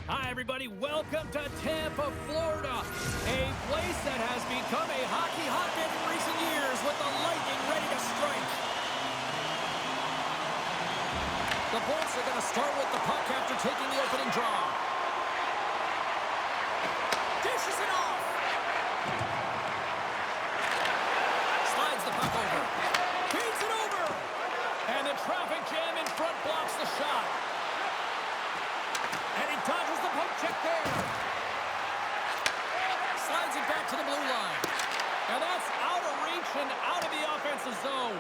Hi, everybody. Welcome to Tampa, Florida, a place that has become a hockey hotbed in recent years with the Lightning ready to strike. The Bolts are going to start with the puck after taking the opening draw. Dishes it off. Slides the puck over. Feeds it over. And the traffic jam in front blocks the shot. And he dodges the poke check there. Slides it back to the blue line. And that's out of reach and out of the offensive zone.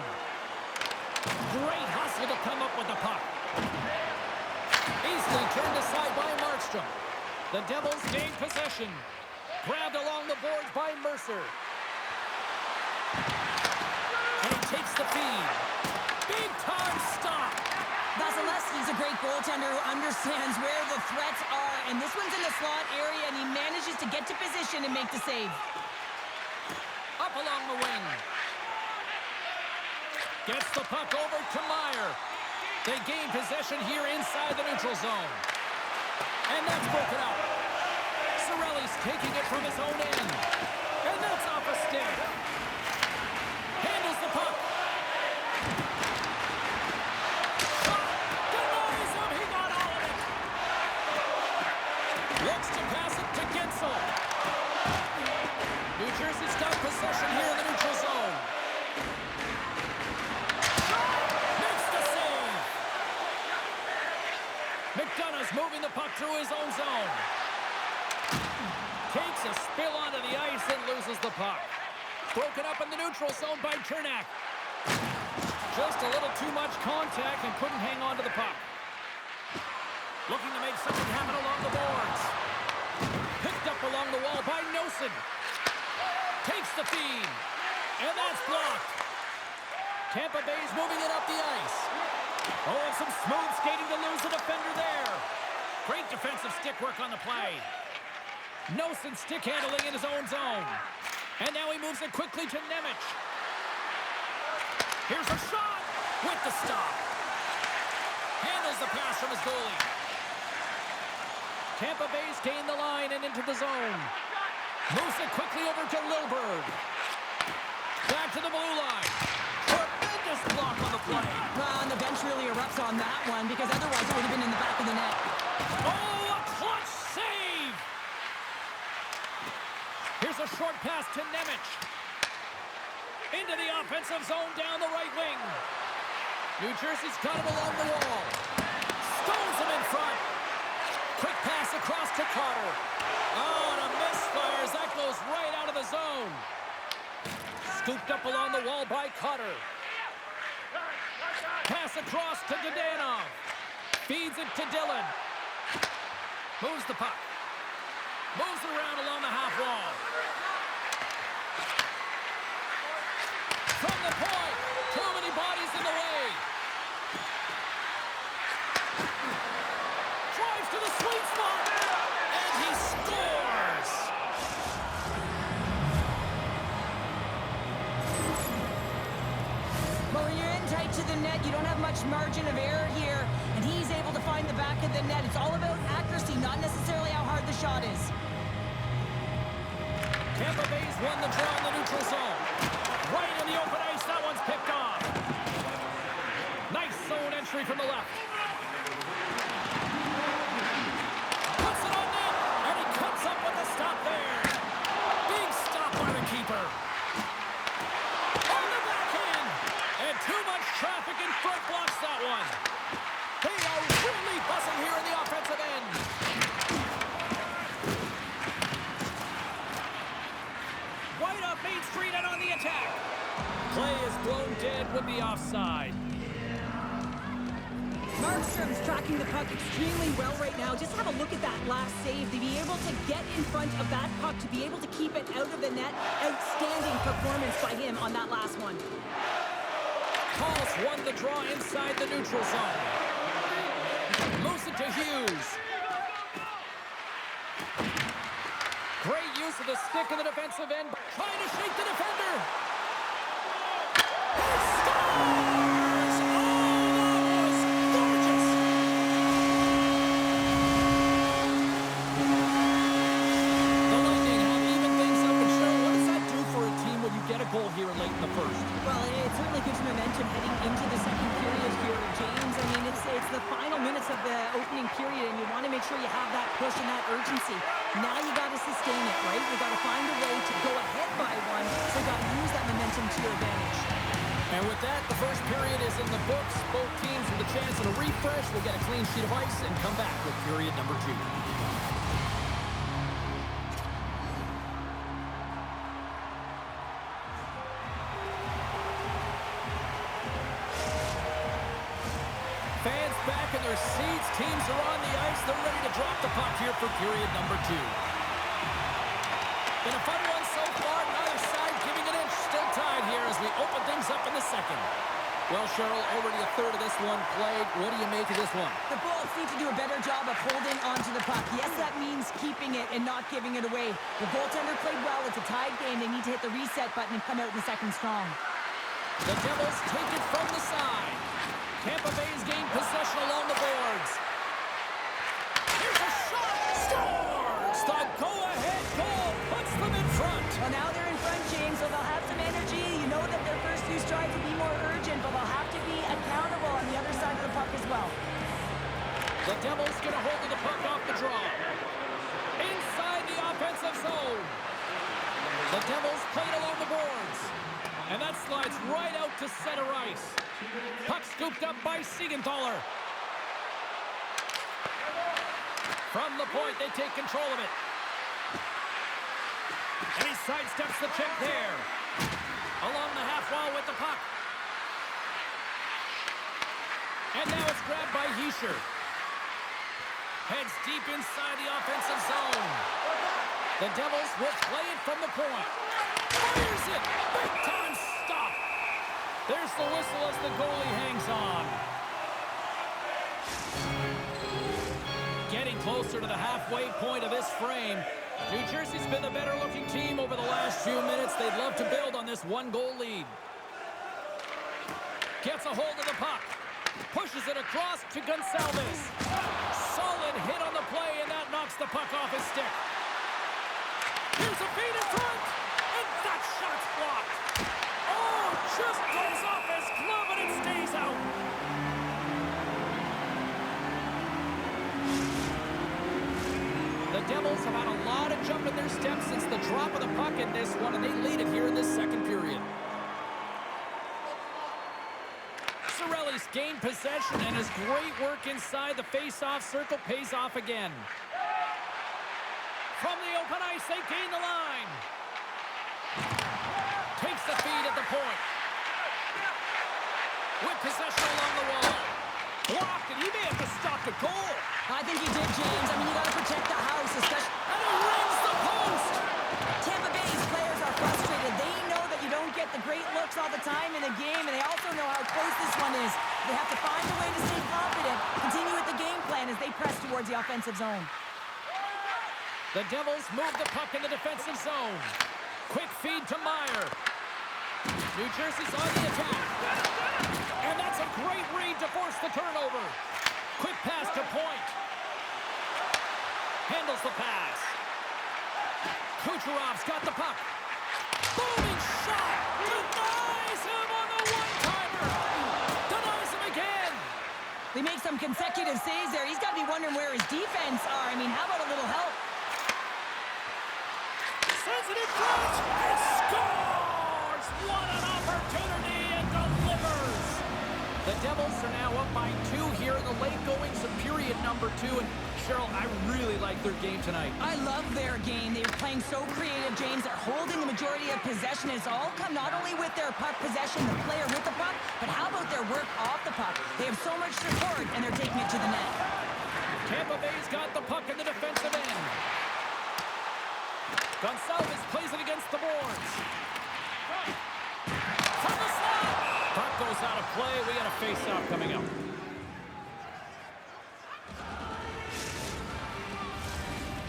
Great hustle to come up with the puck. Easily turned aside by Markstrom. The Devils gain possession. Grabbed along the boards by Mercer. And he takes the feed. Big time stop. Vasilevsky's a great goaltender who understands where the threats are, and this one's in the slot area, and he manages to get to position and make the save. Up along the wing. Gets the puck over to Meyer. They gain possession here inside the neutral zone. And that's broken up. Cirelli's taking it from his own end. And that's off a stick. Handles the puck. Looks to pass it to Gensel. New Jersey's got possession here in the neutral zone. Makes the save. McDonough's moving the puck through his own zone. Takes a spill onto the ice and loses the puck. Broken up in the neutral zone by Chernak. Just a little too much contact and couldn't hang on to the puck. Looking to make something happen along the boards. Picked up along the wall by Nosen. Takes the feed. And that's blocked. Tampa Bay's moving it up the ice. Oh, and some smooth skating to lose the defender there. Great defensive stick work on the play. Nosen stick handling in his own zone. And now he moves it quickly to Nemec. Here's a shot with the stop. Handles the pass from his goalie. Tampa Bay's gained the line and into the zone. Moves it quickly over to Lilburg. Back to the blue line. Tremendous block on the play. And the bench really erupts on that one because otherwise it would have been in the back of the net. Oh, a clutch save! Here's a short pass to Nemec. Into the offensive zone down the right wing. New Jersey's got him along the wall. Stones him in front. Quick pass across to Carter. Oh, and a misfire as that goes right out of the zone. Scooped up along the wall by Carter. Pass across to Dadonov. Feeds it to Dillon. Moves the puck. Moves it around along the half wall. From the point. Too many bodies in the way. Drives to the sweet spot. And he scores. Well, when you're in tight to the net, you don't have much margin of error here, and he's able to find the back of the net. It's all about accuracy, not necessarily how hard the shot is. Tampa Bay's won the draw in the neutral zone. Right in the open ice, that one's picked off. Nice zone entry from the left. Puts it on net, and he cuts up with the stop there. Big stop by the keeper. On the backhand, and too much traffic in front blocks that one. They are really buzzing here in the offensive end. Right up Main Street and on the attack. Play is blown dead with the offside. Markstrom's tracking the puck extremely well right now. Just have a look at that last save. To be able to get in front of that puck, to be able to keep it out of the net. Outstanding performance by him on that last one. Halls won the draw inside the neutral zone. Moves it to Hughes. Great use of the stick in the defensive end. Trying to shake the defender. He scores! Oh, that was gorgeous! urgency. Now you got to sustain it, right? You got to find a way to go ahead by one, so you got to use that momentum to your advantage. And with that, the first period is in the books. Both teams with a chance at a refresh will get a clean sheet of ice and come back with period number 2. Fans back in their seats. Teams are on the ice. They're ready to drop the puck here for period number 2. Been a fun one so far. Neither side giving an inch. Still tied here as we open things up in the second. Well, Cheryl, already a third of this one played. What do you make of this one? The Bullets need to do a better job of holding onto the puck. Yes, that means keeping it and not giving it away. The goaltender played well. It's a tied game. They need to hit the reset button and come out in the second strong. The Devils take it from the side. Tampa Bay's gained possession along the boards. Here's a shot. Scores! The go-ahead goal puts them in front. Well, now they're in front, James, so they'll have some energy. You know that their first few strides will be more urgent, but they'll have to be accountable on the other side of the puck as well. The Devils get a hold of the puck off the draw. Inside the offensive zone. The Devils play it along the boards. And that slides right out to center ice. Puck scooped up by Siegenthaler. From the point, they take control of it. And he sidesteps the check there. Along the half wall with the puck. And now it's grabbed by Hischier. Heads deep inside the offensive zone. The Devils will play it from the point. Fires it! Big time stop! There's the whistle as the goalie hangs on. Getting closer to the halfway point of this frame. New Jersey's been the better looking team over the last few minutes. They'd love to build on this 1-goal lead. Gets a hold of the puck. Pushes it across to Gonçalves. Solid hit on the play, and that knocks the puck off his stick. Here's a feed in front, and that shot's blocked. Oh, just goes off his glove, and it stays out. The Devils have had a lot of jump in their steps since the drop of the puck in this one, and they lead it here in this second period. Cirelli's gained possession, and his great work inside the face-off circle pays off again. From the open ice, they gain the line. Takes the feed at the point. With possession along the wall. Blocked, and he may have to stop the goal. I think he did, James. I mean, you got to protect the house, especially... And he rings the post! Tampa Bay's players are frustrated. They know that you don't get the great looks all the time in a game, and they also know how close this one is. They have to find a way to stay confident, continue with the game plan as they press towards the offensive zone. The Devils move the puck in the defensive zone. Quick feed to Meyer. New Jersey's on the attack. And that's a great read to force the turnover. Quick pass to point. Handles the pass. Kucherov's got the puck. Booming shot. Denies him on the one-timer. Denies him again. They make some consecutive saves there. He's got to be wondering where his defense are. I mean, how about a little help? Sends it in front and scores! What an opportunity, and delivers! The Devils are now up by 2 here in the late goings of period number 2. And Cheryl, I really like their game tonight. I love their game. They're playing so creative, James. They're holding the majority of possession. It's all come not only with their puck possession, the player with the puck, but how about their work off the puck? They have so much support, and they're taking it to the net. Tampa Bay's got the puck in the defensive end. Gonçalves plays it against the boards. From the slot. Puck goes out of play. We got a face-off coming up.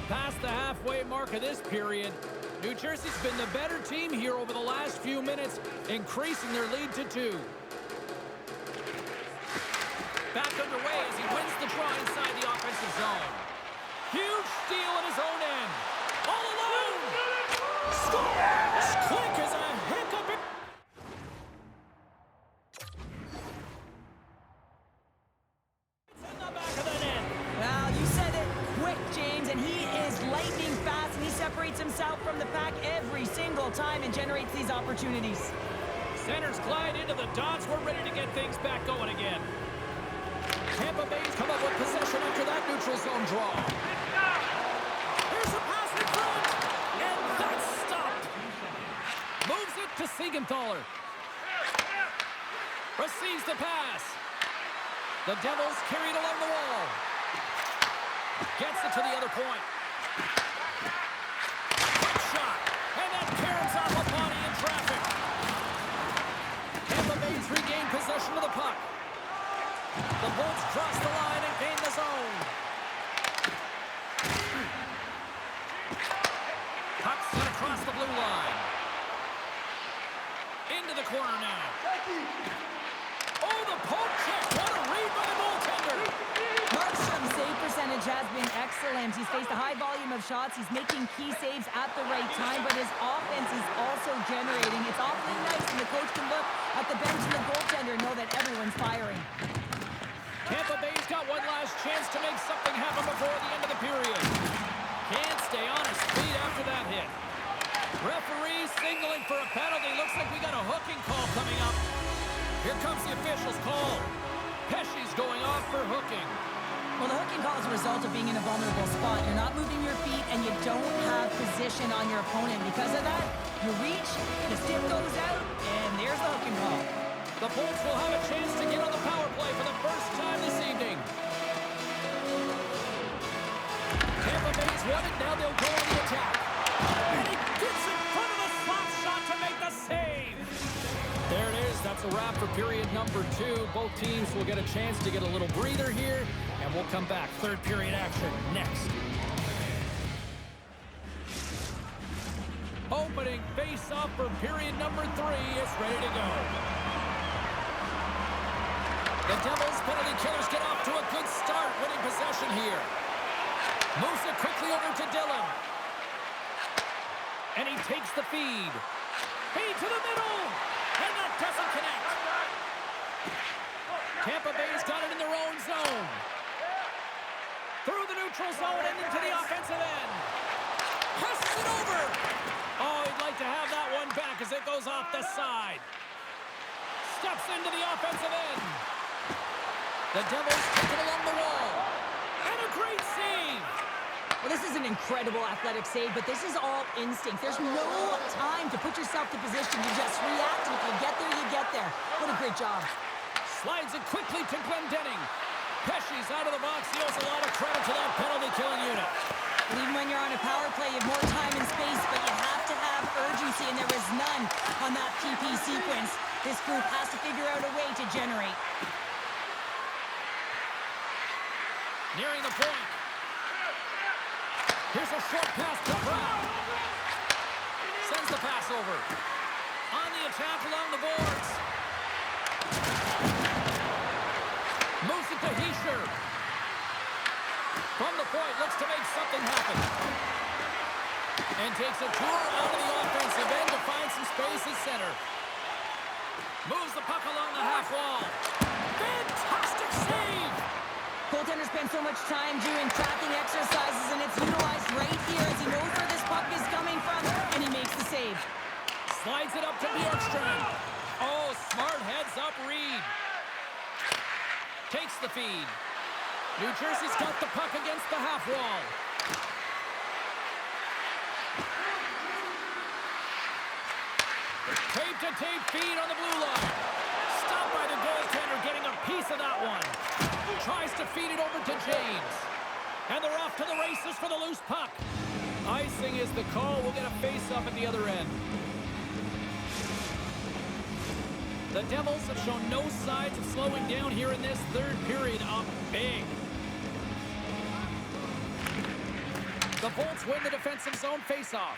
Past the halfway mark of this period, New Jersey's been the better team here over the last few minutes, increasing their lead to 2. Back underway as he wins the draw inside the offensive zone. Huge steal at his own end. All alone! Scores! Quick as a hiccup. It's in the back of the net. Well, you said it quick, James, and he is separates himself from the pack every single time and generates these opportunities. Centers glide into the dots. We're ready to get things back going again. Tampa Bay's come up with possession after that neutral zone draw. Here's a pass in front, and that's stopped. Moves it to Siegenthaler. Receives the pass. The Devils carried along the wall. Gets it to the other point. Quick shot, and that caroms off a body in traffic. Tampa Bay's regained possession of the puck. The Bolts cross the line and gain the zone. Puck sent across the blue line. Into the corner now. Oh, the poke check. What a read by the goaltender. Markstrom's save percentage has been excellent. He's faced a high volume of shots. He's making key saves at the right time, but his offense is also generating. It's awfully nice when the coach can look at the bench and the goaltender and know that everyone's firing. Tampa Bay's got one last chance to make something happen before the end of the period. Can't stay on his feet after that hit. Referee signaling for a penalty. Looks like we got a hooking call coming up. Here comes the official's call. Pesce's going off for hooking. Well, the hooking call is a result of being in a vulnerable spot. You're not moving your feet, and you don't have position on your opponent. Because of that, you reach, the stick goes out, and there's the hooking call. The Bolts will have a chance to get on the power play for the first time this evening. Tampa Bay's won it. Now they'll go on the attack. And he gets in front of the slap shot to make the save. There it is. That's a wrap for period number 2. Both teams will get a chance to get a little breather here, and we'll come back. Third period action next. Opening face-off for period number 3 is ready to go. The Devils penalty killers get off to a good start, winning possession here. Moves it quickly over to Dillon. And he takes the feed. Feed to the middle. And that doesn't connect. Tampa Bay's got it in their own zone. Through the neutral zone and into the offensive end. Passes it over. Oh, he'd like to have that one back as it goes off the side. Steps into the offensive end. The Devils take it along the wall. And a great save. Well, this is an incredible athletic save, but this is all instinct. There's no time to put yourself to position. You just react, and if you get there, you get there. What a great job. Slides it quickly to Glendening. Pesce's out of the box. He owes a lot of credit to that penalty-killing unit. And even when you're on a power play, you have more time and space, but you have to have urgency, and there is none on that PP sequence. This group has to figure out a way to generate. Nearing the point. Here's a short pass to Brown. Sends the pass over. On the attack along the boards. Moves it to Hischier. From the point, looks to make something happen. And takes a tour out of the offensive end to find some space at center. Moves the puck along the half wall. Fantastic save! Goaltender spends so much time doing tracking exercises, and it's utilized right here as he knows where this puck is coming from, and he makes the save. Slides it up to Bjorkstrand. Oh, smart heads-up read. Takes the feed. New Jersey's got the puck against the half wall. Tape-to-tape feed on the blue line. Stopped by the goaltender, getting a piece of that one. Tries to feed it over to James. And they're off to the races for the loose puck. Icing is the call. We'll get a face-up at the other end. The Devils have shown no signs of slowing down here in this third period. Up big. The Bolts win the defensive zone face-off.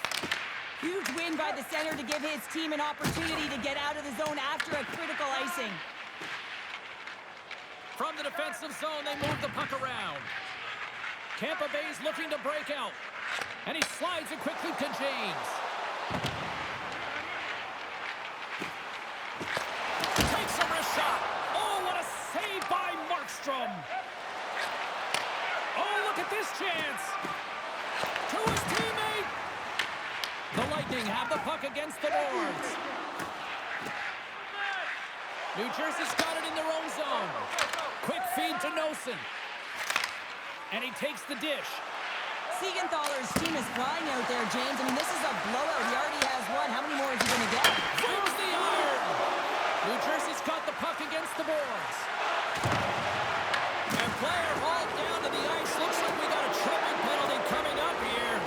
Huge win by the center to give his team an opportunity to get out of the zone after a critical icing. From the defensive zone, they move the puck around. Tampa Bay's looking to break out. And he slides it quickly to James. Takes a wrist shot. Oh, what a save by Markstrom. Oh, look at this chance. To his teammate. Lightning have the puck against the boards. New Jersey's got it in their own zone. Quick feed to Nosen. And he takes the dish. Siegenthaler's team is flying out there, James. I mean, this is a blowout. He already has one. How many more is he going to get? There's the iron. New Jersey's got the puck against the boards. And player hauled down to the ice. Looks like we got a tripping penalty coming up here.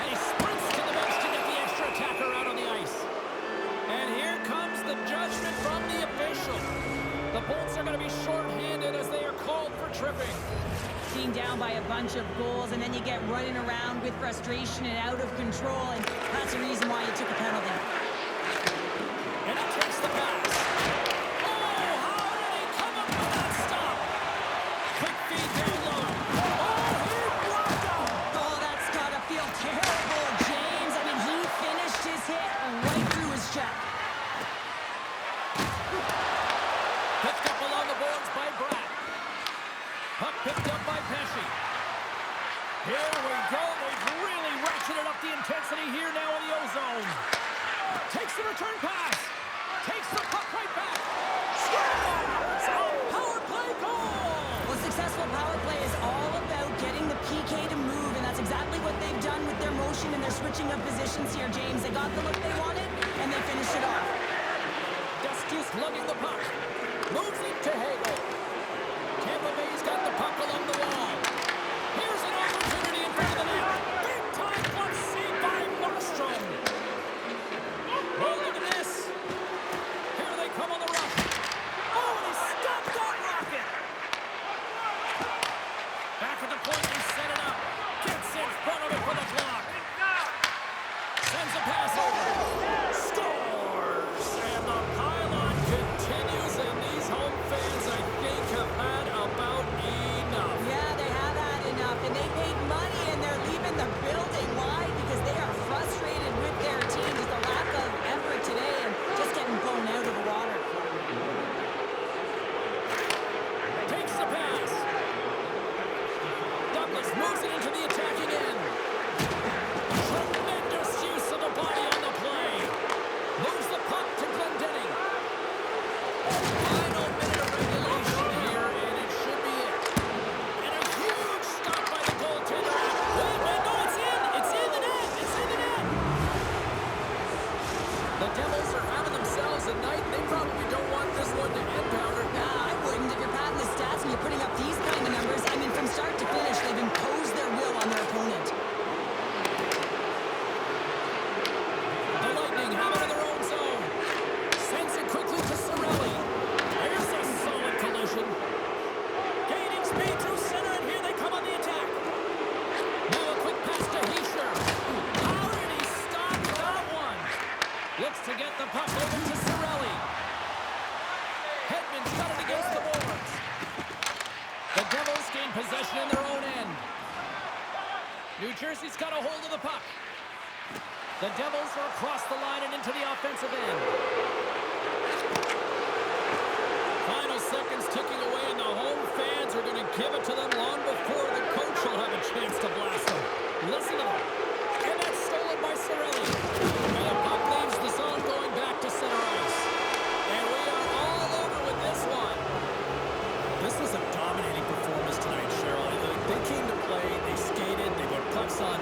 And he sprints to the bench to get the extra attacker out on the ice. And here comes the judgment from the official. The Bolts are going to be shorthanded as they are called for tripping. Being down by a bunch of goals, and then you get running around with frustration and out of control, and that's the reason why you took a penalty. And he takes the pass. Oh, how did he come up with that stop? Quick feed down low. Oh, he blocked him. Oh, that's gotta feel terrible, James. I mean, he finished his hit right through his check. Picked up along the boards by Bratt. Puck picked up by Pesci. Here we go. They've really ratcheted up the intensity here now in the O-zone. Takes the return pass. Takes the puck right back. Scores! A power play goal! Well, successful power play is all about getting the PK to move, and that's exactly what they've done with their motion and their switching of positions here, James. They got the look they wanted, and they finished it off. Dusty's lugging the puck. Moves it to Hagel. Tampa Bay's got the puck along the wall. Here's an opportunity in front of the net. Big time one save by Markstrom. Oh, look at this. Here they come on the rush. Oh, and he stopped that rocket. Back at the point, they set it up. Gets in front of it for the block. Sends a pass over. Scores! And the pylon continues, and these home fans, I think, have had about enough. Yeah, they have had enough, and they paid money, and they're leaving the building. Why? Because they are frustrated with their team, with the lack of effort today, and just getting blown out of the water. Takes the pass. Douglas moves it into the attacking end. Tremendous use of the body on the play. Moves the puck to Glendening. Final minute of regulation here, and it should be it. And a huge stop by the goaltender. Wait, no, it's in! It's in the net! It's in the net! The Devils are having themselves a night. They probably don't want this one to end, Powder. Nah, I wouldn't. If you're padding the stats and you're putting up these kind of numbers, I mean, from start to finish, they've imposed their will on their opponent. The Lightning have it in their own zone. Sends it quickly to Cirelli. There's a solid collision. Gaining speed through center, and here they come on the attack. Now a quick pass to Heischer. How did he stop that one? Looks to get the puck over to Cirelli. Hedman's got it against the boards. The Devils gain possession in their own end. New Jersey's got a hold of the puck. The Devils are across the line and into the offensive end. Final seconds ticking away, and the home fans are going to give it to them long